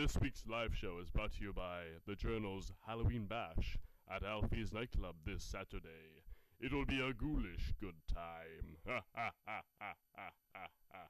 This week's live show is brought to you by the Journal's Halloween Bash at Alfie's nightclub this Saturday. It'll be a ghoulish good time. Ha ha ha ha ha ha ha ha.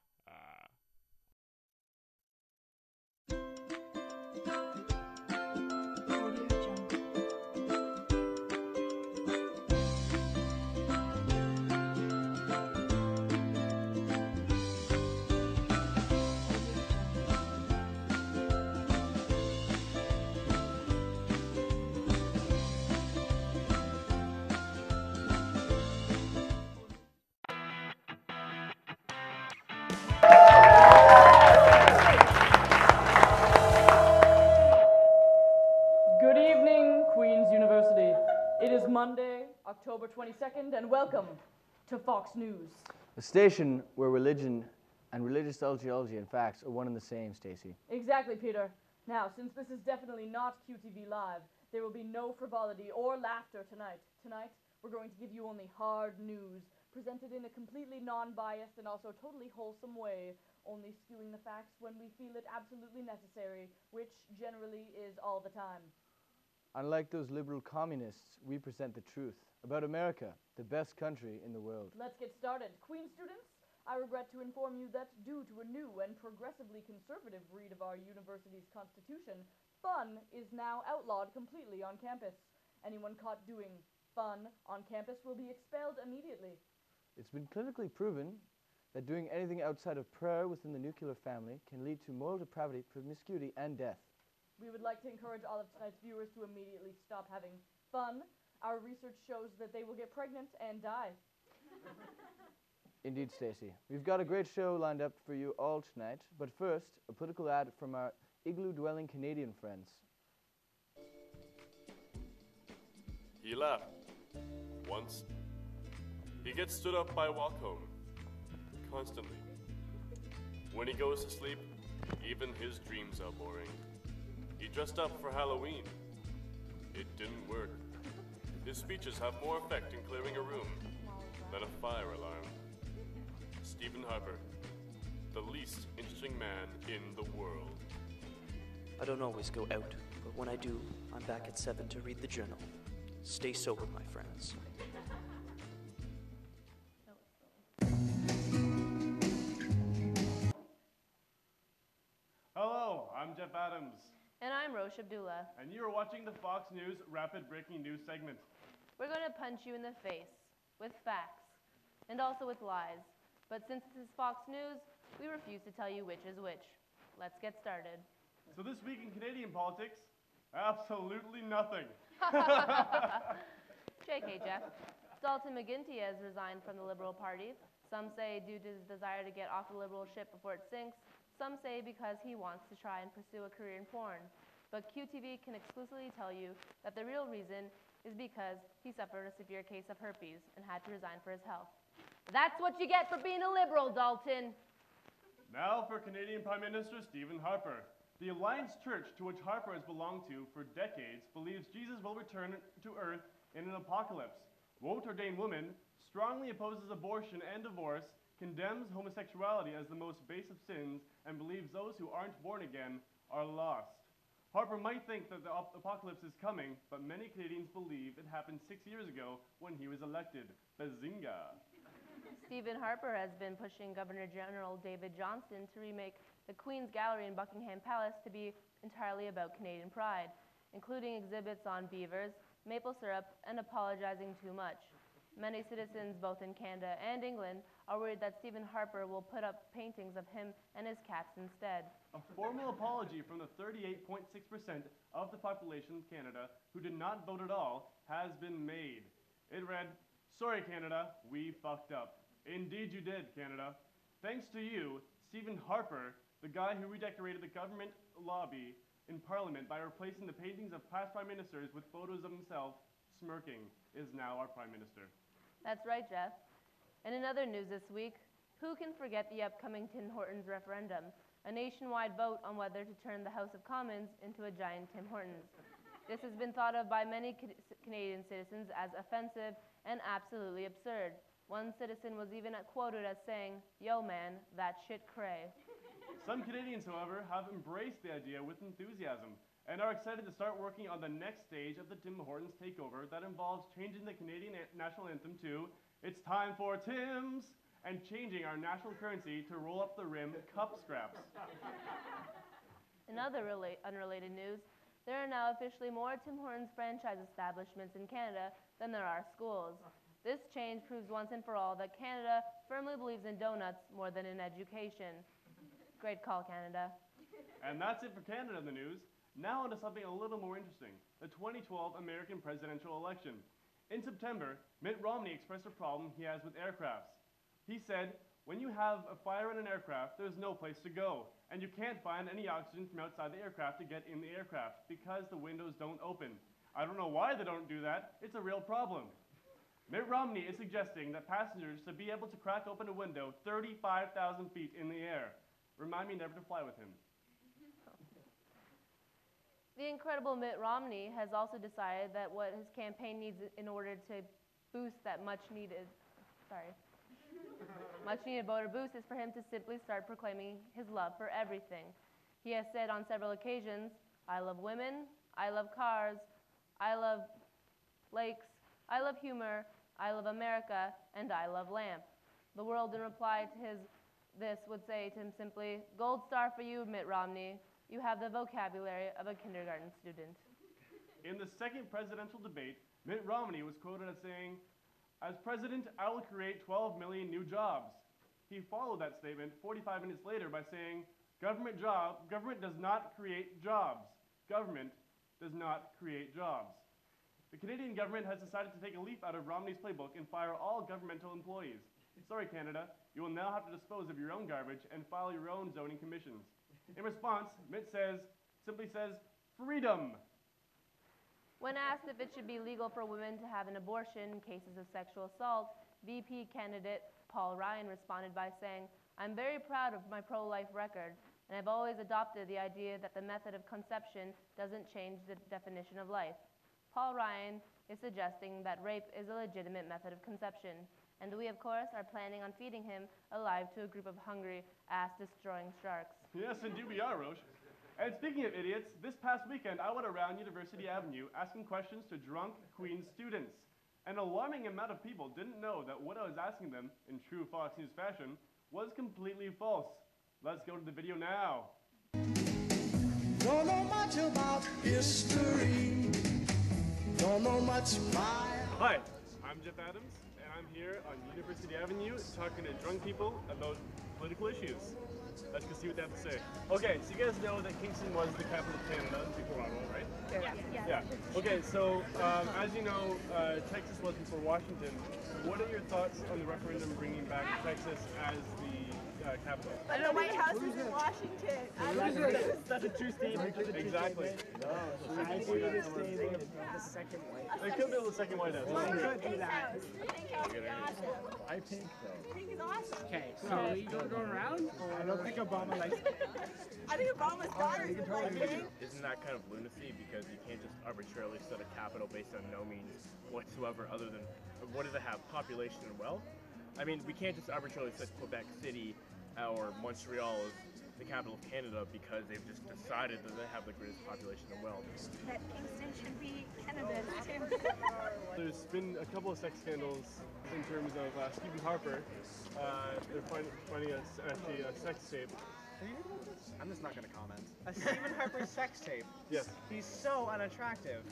Good evening, Queen's University. It is Monday, October 22nd, and welcome to Fox News. A station where religion and religious ideology and facts are one and the same, Stacey. Exactly, Peter. Now, since this is definitely not QTV Live, there will be no frivolity or laughter tonight. Tonight, we're going to give you only hard news, presented in a completely non-biased and also totally wholesome way, only skewing the facts when we feel it absolutely necessary, which generally is all the time. Unlike those liberal communists, we present the truth about America, the best country in the world. Let's get started. Queen students, I regret to inform you that due to a new and progressively conservative read of our university's constitution, fun is now outlawed completely on campus. Anyone caught doing fun on campus will be expelled immediately. It's been clinically proven that doing anything outside of prayer within the nuclear family can lead to moral depravity, promiscuity, and death. We would like to encourage all of tonight's viewers to immediately stop having fun. Our research shows that they will get pregnant and die. Indeed, Stacey. We've got a great show lined up for you all tonight, but first, a political ad from our igloo-dwelling Canadian friends. He laughed. Once. He gets stood up by a walk home. Constantly. When he goes to sleep, even his dreams are boring. He dressed up for Halloween. It didn't work. His speeches have more effect in clearing a room than a fire alarm. Stephen Harper, the least interesting man in the world. I don't always go out, but when I do, I'm back at 7 to read the journal. Stay sober, my friends. Hello, I'm Jeff Adams, And I'm Roche Abdullah. and you are watching the Fox News Rapid Breaking News segment. We're going to punch you in the face with facts and also with lies. But since this is Fox News, we refuse to tell you which is which. Let's get started. So this week in Canadian politics, absolutely nothing. JK, Jeff. Dalton McGuinty has resigned from the Liberal Party. Some say due to his desire to get off the Liberal ship before it sinks. Some say because he wants to try and pursue a career in porn. But QTV can exclusively tell you that the real reason is because he suffered a severe case of herpes and had to resign for his health. That's what you get for being a Liberal, Dalton. Now for Canadian Prime Minister Stephen Harper. The Alliance Church, to which Harper has belonged to for decades, believes Jesus will return to earth in an apocalypse. Won't ordain woman strongly opposes abortion and divorce, condemns homosexuality as the most base of sins, and believes those who aren't born again are lost. Harper might think that the apocalypse is coming, but many Canadians believe it happened 6 years ago when he was elected. Bazinga! Stephen Harper has been pushing Governor General David Johnston to remake the Queen's Gallery in Buckingham Palace to be entirely about Canadian pride, including exhibits on beavers, maple syrup, and apologizing too much. Many citizens, both in Canada and England, are worried that Stephen Harper will put up paintings of him and his cats instead. A formal apology from the 38.6% of the population of Canada who did not vote at all has been made. It read, "Sorry, Canada, we fucked up." Indeed you did, Canada. Thanks to you, Stephen Harper, the guy who redecorated the government lobby in Parliament by replacing the paintings of past prime ministers with photos of himself smirking, is now our prime minister. That's right, Jeff. And in other news this week, who can forget the upcoming Tim Hortons referendum, a nationwide vote on whether to turn the House of Commons into a giant Tim Hortons. This has been thought of by many Canadian citizens as offensive and absolutely absurd. One citizen was even quoted as saying, "Yo man, that shit cray." Some Canadians, however, have embraced the idea with enthusiasm and are excited to start working on the next stage of the Tim Hortons takeover that involves changing the Canadian national anthem to "It's time for Tim's" and changing our national currency to roll up the rim cup scraps. In other unrelated news, there are now officially more Tim Hortons franchise establishments in Canada than there are schools. This change proves once and for all that Canada firmly believes in donuts more than in education. Great call, Canada. And that's it for Canada in the news. Now on to something a little more interesting, the 2012 American presidential election. In September, Mitt Romney expressed a problem he has with aircrafts. He said, when you have a fire in an aircraft, there's no place to go, and you can't find any oxygen from outside the aircraft to get in the aircraft because the windows don't open. I don't know why they don't do that. It's a real problem. Mitt Romney is suggesting that passengers should be able to crack open a window 35,000 feet in the air. Remind me never to fly with him. The incredible Mitt Romney has also decided that what his campaign needs in order to boost that much needed voter boost is for him to simply start proclaiming his love for everything. He has said on several occasions, "I love women, I love cars, I love lakes, I love humor, I love America, and I love lamp." The world in reply to this would say to him simply, "Gold star for you, Mitt Romney. You have the vocabulary of a kindergarten student." In the second presidential debate, Mitt Romney was quoted as saying, "As president, I will create 12 million new jobs." He followed that statement 45 minutes later by saying, government does not create jobs. Government does not create jobs." The Canadian government has decided to take a leaf out of Romney's playbook and fire all governmental employees. Sorry, Canada, you will now have to dispose of your own garbage and file your own zoning commissions. In response, Mitt simply says, freedom. When asked if it should be legal for women to have an abortion in cases of sexual assault, VP candidate Paul Ryan responded by saying, "I'm very proud of my pro-life record, and I've always adopted the idea that the method of conception doesn't change the definition of life." Paul Ryan is suggesting that rape is a legitimate method of conception, and we, of course, are planning on feeding him alive to a group of hungry, ass-destroying sharks. Yes, indeed we are, Roche. And speaking of idiots, this past weekend I went around University Avenue asking questions to drunk Queen's students. An alarming amount of people didn't know that what I was asking them, in true Fox News fashion, was completely false. Let's go to the video now. Don't know much about history. Don't know much about... Hi, I'm Jeff Adams, and I'm here on University Avenue talking to drunk people about political issues. Let's go see what they have to say. Okay, so you guys know that Kingston was the capital of Canada before Ottawa, right? Yeah. Okay, so as you know, Texas was before Washington. What are your thoughts on the referendum bringing back Texas as the capital? But the White House is in Washington. That's a true statement. Exactly. I see this statement. The second White House. It could be the second White House. Pink House. Pink House is awesome. I think so. Pink is awesome. Okay, so are you going around? I don't think Obama likes it. I think Obama's daughter is like pink. Isn't that kind of lunacy, because you can't just arbitrarily set a capital based on no means whatsoever other than, what does it have, population and wealth? I mean, we can't just arbitrarily set Quebec City or Montreal as the capital of Canada because they've just decided that they have the greatest population and wealth. That Kingston should be Canada too. There's been a couple of sex scandals in terms of Stephen Harper. They're finding actually a sex tape. Have you heard about this? I'm just not going to comment. A Stephen Harper sex tape? Yes. He's so unattractive.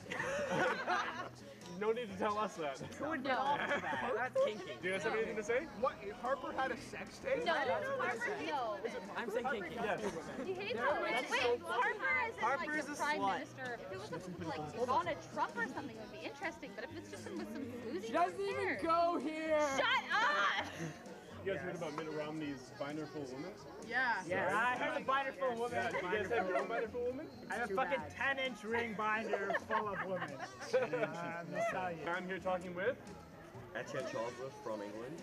No need to tell us that. Who would get off to that? That's kinky. Do you guys have anything to say? What? Harper had a sex tape? No, Harper, no. I'm saying kinky. Yes. He hates Wait, Harper is Harper is a prime slut. minister. If it was something like Donald Trump or something, it would be interesting. But if it's just with some floozy, She doesn't even go here. Shut up! You guys heard about Mitt Romney's binder full of women? Yeah. Yes. I have a binder full of women. You guys have your own binder full of women? I have a fucking 10-inch ring binder full of women. I'm just telling you. I'm here talking with Etienne Chaldra from England.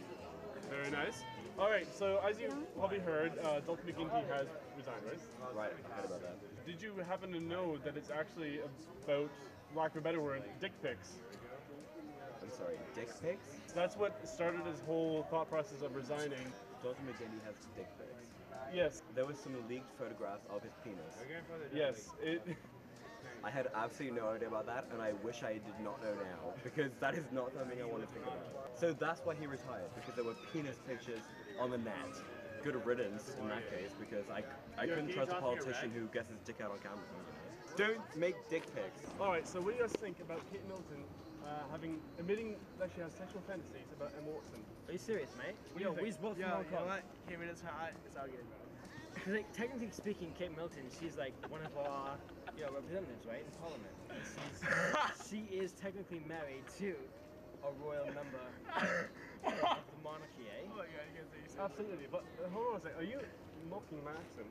Very nice. All right, so as you probably heard, Dalton McGuinty has resigned, right? Right, I heard about that. Did you happen to know that it's actually about, lack of a better word, dick pics? I'm sorry, dick pics? That's what started his whole thought process of resigning. Dalton McGuinty has dick pics. Yes. There was some leaked photographs of his penis. Yes. I had absolutely no idea about that, and I wish I did not know now, because that is not something I want to think about. So that's why he retired, because there were penis pictures on the net. Good riddance in that case, because I couldn't trust a politician who gets his dick out on camera. Don't make dick pics. Alright, so what do you guys think about Kate Middleton admitting that she has sexual fantasies about Emma Watson? Are you serious, mate? What do you think? we's both from Hong Kong. Kate Middleton's hot. It's all good, bro. Because, like, technically speaking, Kate Middleton, she's like one of our, representatives, right, in Parliament. And she is technically married to a royal member of the monarchy, eh? Oh my god, you guys are so Absolutely, but hold on a second. Are you mocking my accent?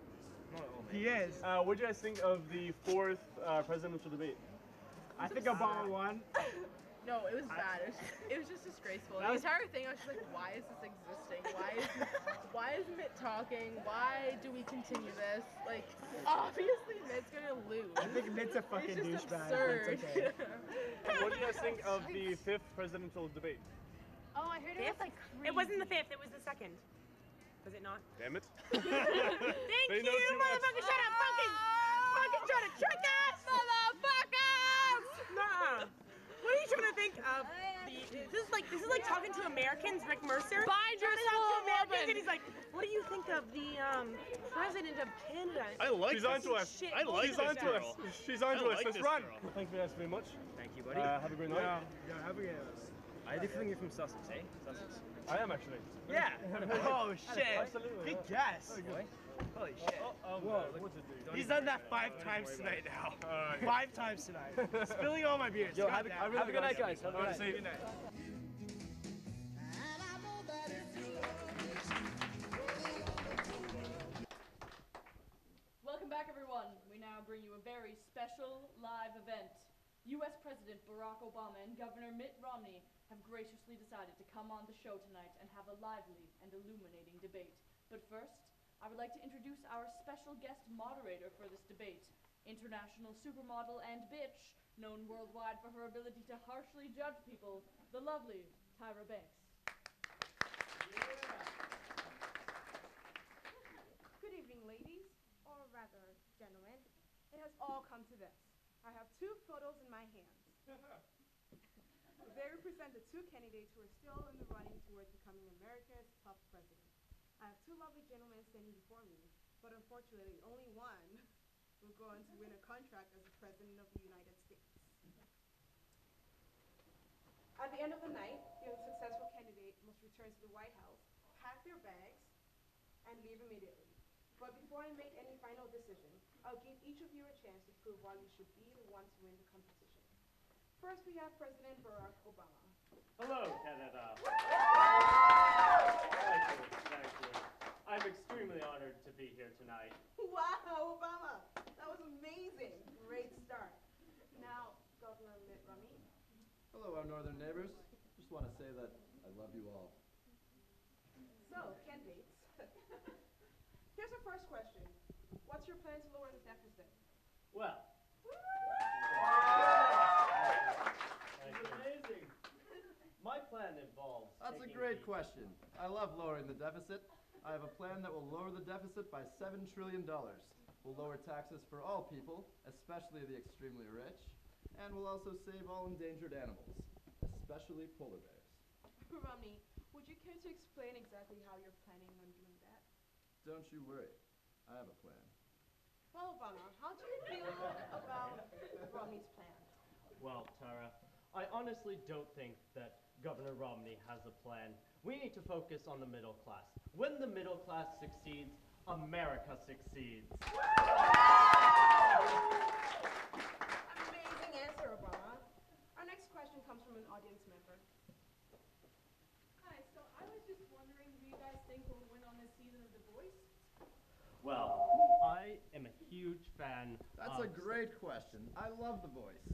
Not at all, mate. He is. What do you guys think of the fourth presidential debate? I think Obama won. No, it was bad. It was just disgraceful. The entire thing, I was just like, why is this existing? Why is Mitt talking? Why do we continue this? Like, obviously Mitt's gonna lose. I think Mitt's a fucking It's just douchebag. absurd. It's okay. What do you guys think of the fifth presidential debate? Oh, I heard it was like crazy. It wasn't the fifth, it was the second. Was it not? Damn it. Thank They you, know too much. motherfucker, shut up, fucking trying to trick us! Motherfuckers! Nuh-uh. What are you trying to think of? This is like talking to Americans, Rick Mercer. Bind your Trying to talk to soul, Americans, woman. and he's like, what do you think of the president of Canada? She's onto us. Shit, She's onto us. She's onto us. Let's run. girl. Thank you guys very much. Thank you, buddy. Have a great night. Yeah, have a good I do think you're from Sussex, eh? Sussex. I am actually. Yeah. Oh shit. Absolutely. Good guess. Holy shit. Whoa, what's it do? He's done that 5 times tonight now. 5 times tonight. Spilling all my beers. Yo, have a good night, guys. Have a good night. Welcome back, everyone. We now bring you a very special live event. U.S. President Barack Obama and Governor Mitt Romney have graciously decided to come on the show tonight and have a lively and illuminating debate. But first, I would like to introduce our special guest moderator for this debate, international supermodel and bitch, known worldwide for her ability to harshly judge people, the lovely Tyra Banks. Good evening, ladies, or rather, gentlemen. It has all come to this. I have 2 photos in my hands. They represent the 2 candidates who are still in the running towards becoming America's top president. I have 2 lovely gentlemen standing before me, but unfortunately, only one will go on to win a contract as the President of the United States. At the end of the night, the unsuccessful candidate must return to the White House, pack their bags, and leave immediately. But before I make any final decision, I'll give each of you a chance to prove why you should be the one to win the competition. First, we have President Barack Obama. Hello, Canada. Thank you. I'm extremely honored to be here tonight. Wow, Obama! That was amazing. Great start. Now, Governor Mitt Romney. Hello, our northern neighbors. Just want to say that I love you all. So, candidates. Here's our first question. What's your plan to lower the deficit? Well. Amazing. My plan involves. That's a great question. I love lowering the deficit. I have a plan that will lower the deficit by $7 trillion. We'll lower taxes for all people, especially the extremely rich, and we'll also save all endangered animals, especially polar bears. Romney, would you care to explain exactly how you're planning on doing that? Don't you worry. I have a plan. Well, Obama, how do you feel about Romney's plan? Well, Tara, I honestly don't think that Governor Romney has a plan. We need to focus on the middle class. When the middle class succeeds, America succeeds. Amazing answer, Obama. Our next question comes from an audience member. Hi, so I was just wondering who you guys think will win on this season of The Voice? Well, I am a huge fan That's a great question. I love The Voice.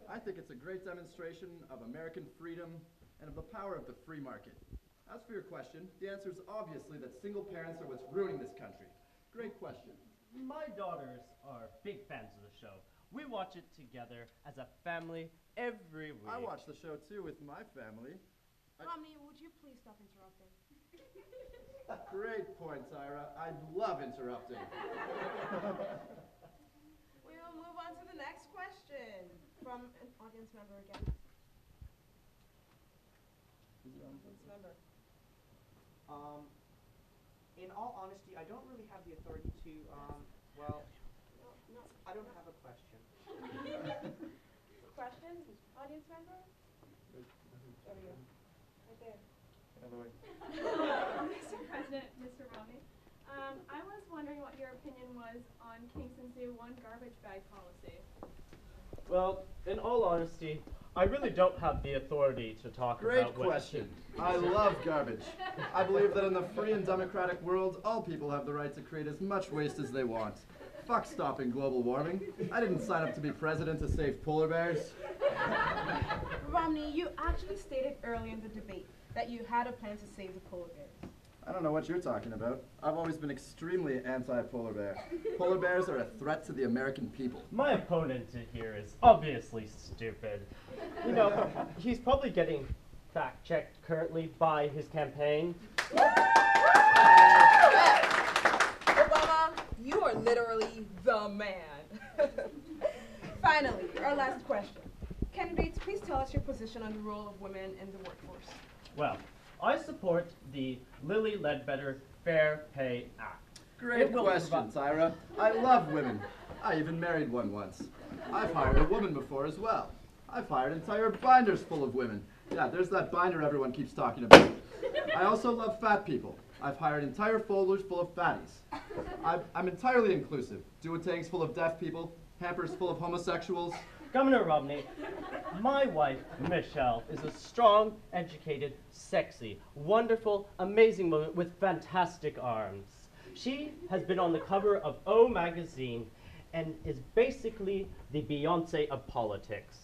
I think it's a great demonstration of American freedom and of the power of the free market. As for your question, the answer is obviously that single parents are what's ruining this country. Great question. My daughters are big fans of the show. We watch it together as a family every week. I watch the show too with my family. Romney, would you please stop interrupting? Great point, Tyra. I love interrupting. We will move on to the next question from an audience member again. Audience member. In all honesty, I don't really have the authority to, well, No. I don't have a question. Question? Audience member? There we go. Right there. Mr. President, Mr. Romney, I was wondering what your opinion was on Kingston's new one garbage bag policy. Well, in all honesty, I really don't have the authority to talk Great about what... question. I love garbage. I believe that in the free and democratic world, all people have the right to create as much waste as they want. Fuck stopping global warming. I didn't sign up to be president to save polar bears. Romney, you actually stated earlier in the debate that you had a plan to save the polar bears. I don't know what you're talking about. I've always been extremely anti-polar bear. Polar bears are a threat to the American people. My opponent here is obviously stupid. You know, he's probably getting fact-checked currently by his campaign. Obama, you are literally the man. Finally, our last question. Candidates, please tell us your position on the role of women in the workforce. Well, I support the Lilly Ledbetter Fair Pay Act. Great question, Tyra. I love women. I even married one once. I've hired a woman before as well. I've hired entire binders full of women. Yeah, there's that binder everyone keeps talking about. I also love fat people. I've hired entire folders full of fatties. I'm entirely inclusive. Duotangs full of deaf people, hampers full of homosexuals. Governor Romney, my wife, Michelle, is a strong, educated, sexy, wonderful, amazing woman with fantastic arms. She has been on the cover of O magazine and is basically the Beyonce of politics.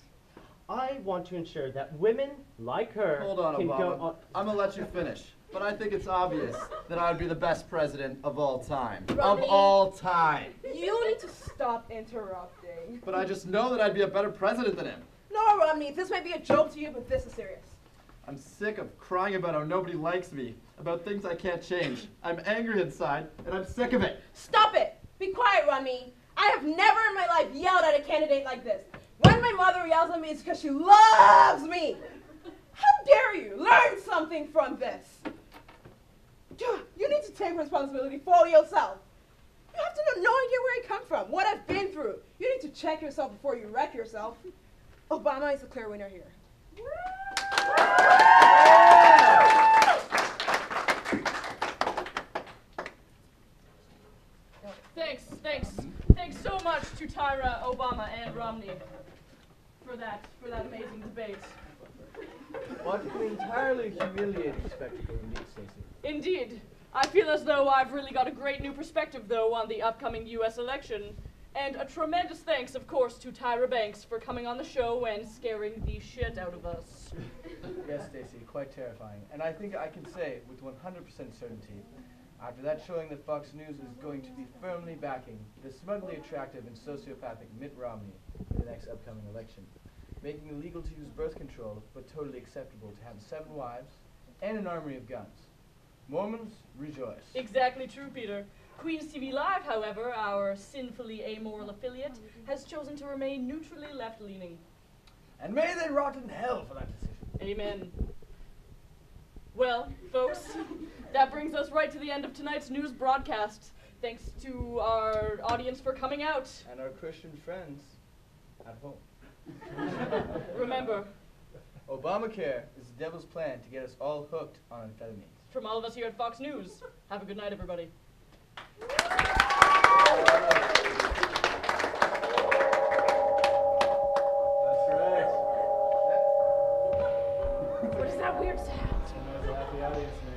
I want to ensure that women like her Hold on, can Obama. go on... I'm gonna let you finish. But I think it's obvious that I would be the best president of all time. Romney, of all time. You need to stop interrupting. But I just know that I'd be a better president than him. No, Romney, this might be a joke to you, but this is serious. I'm sick of crying about how nobody likes me, about things I can't change. I'm angry inside, and I'm sick of it. Stop it! Be quiet, Romney. I have never in my life yelled at a candidate like this. When my mother yells at me, it's because she loves me. How dare you? Learn something from this. You need to take responsibility for yourself. You have to know no idea where I come from, what I've been through. You need to check yourself before you wreck yourself. Obama is the clear winner here. Thanks so much to Tyra, Obama, and Romney for that amazing debate. What an entirely humiliating spectacle indeed, Stacey. Indeed. I feel as though I've really got a great new perspective, though, on the upcoming U.S. election. And a tremendous thanks, of course, to Tyra Banks for coming on the show and scaring the shit out of us. Yes, Stacey, quite terrifying. And I think I can say with 100% certainty, after that showing that Fox News is going to be firmly backing the smugly attractive and sociopathic Mitt Romney in the next upcoming election, making it illegal to use birth control, but totally acceptable to have 7 wives and an armory of guns. Mormons, rejoice. Exactly true, Peter. Queens TV Live, however, our sinfully amoral affiliate, has chosen to remain neutrally left-leaning. And may they rot in hell for that decision. Amen. Well, folks, that brings us right to the end of tonight's news broadcast. Thanks to our audience for coming out. And our Christian friends at home. Remember, Obamacare is the devil's plan to get us all hooked on amphetamines. from all of us here at Fox News, have a good night, everybody. That's right. What is that weird sound? Happy audience, man.